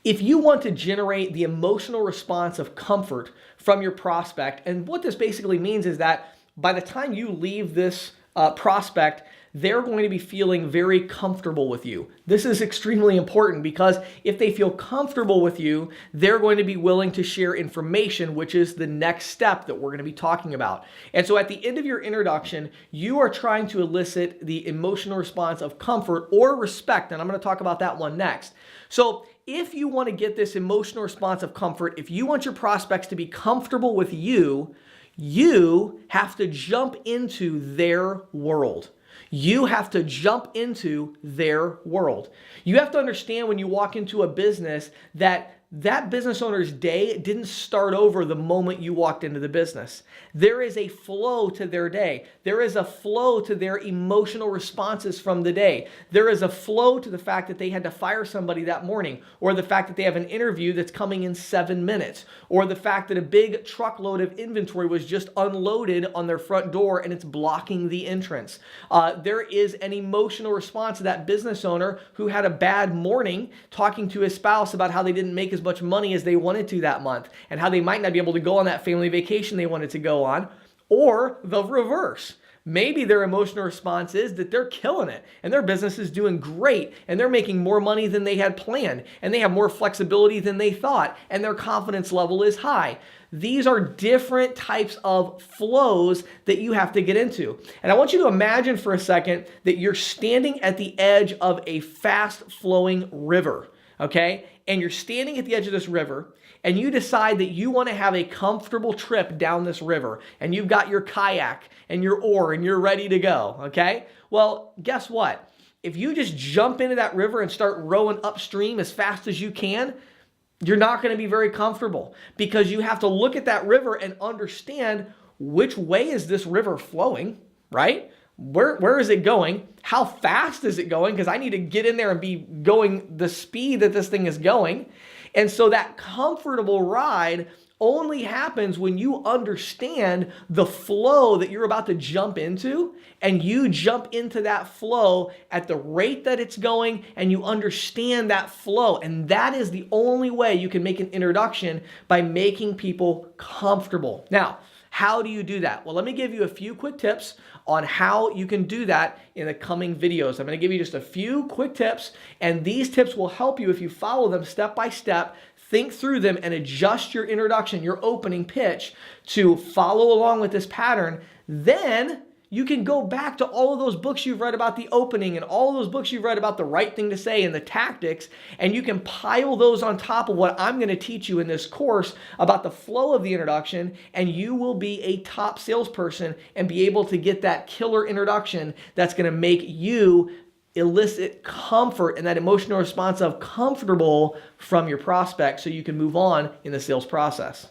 If you want to generate the emotional response of comfort from your prospect, and what this basically means is that by the time you leave this prospect, they're going to be feeling very comfortable with you. This is extremely important because if they feel comfortable with you, they're going to be willing to share information, which is the next step that we're going to be talking about. And so at the end of your introduction, you are trying to elicit the emotional response of comfort or respect, and I'm going to talk about that one next. So if you want to get this emotional response of comfort, if you want your prospects to be comfortable with you, you have to jump into their world. You have to jump into their world. You have to understand when you walk into a business that business owner's day didn't start over the moment you walked into the business. There is a flow to their day. There is a flow to their emotional responses from the day. There is a flow to the fact that they had to fire somebody that morning, or the fact that they have an interview that's coming in 7 minutes, or the fact that a big truckload of inventory was just unloaded on their front door and it's blocking the entrance. There is an emotional response to that business owner who had a bad morning talking to his spouse about how they didn't make as much money as they wanted to that month and how they might not be able to go on that family vacation they wanted to go on, or the reverse. Maybe their emotional response is that they're killing it and their business is doing great and they're making more money than they had planned and they have more flexibility than they thought and their confidence level is high. These are different types of flows that you have to get into. And I want you to imagine for a second that you're standing at the edge of a fast-flowing river, okay? And you're standing at the edge of this river and you decide that you want to have a comfortable trip down this river and you've got your kayak and your oar and you're ready to go, okay? Well, guess what? If you just jump into that river and start rowing upstream as fast as you can, you're not going to be very comfortable because you have to look at that river and understand which way is this river flowing, right? Where is it going? How fast is it going? Because I need to get in there and be going the speed that this thing is going. And so that comfortable ride only happens when you understand the flow that you're about to jump into, and you jump into that flow at the rate that it's going, and you understand that flow. And that is the only way you can make an introduction, by making people comfortable. Now, how do you do that? Well, let me give you a few quick tips on how you can do that in the coming videos. I'm going to give you just a few quick tips, and these tips will help you if you follow them step by step, think through them, and adjust your introduction, your opening pitch to follow along with this pattern. Then you can go back to all of those books you've read about the opening and all of those books you've read about the right thing to say and the tactics, and you can pile those on top of what I'm going to teach you in this course about the flow of the introduction, and you will be a top salesperson and be able to get that killer introduction that's going to make you elicit comfort and that emotional response of comfortable from your prospect so you can move on in the sales process.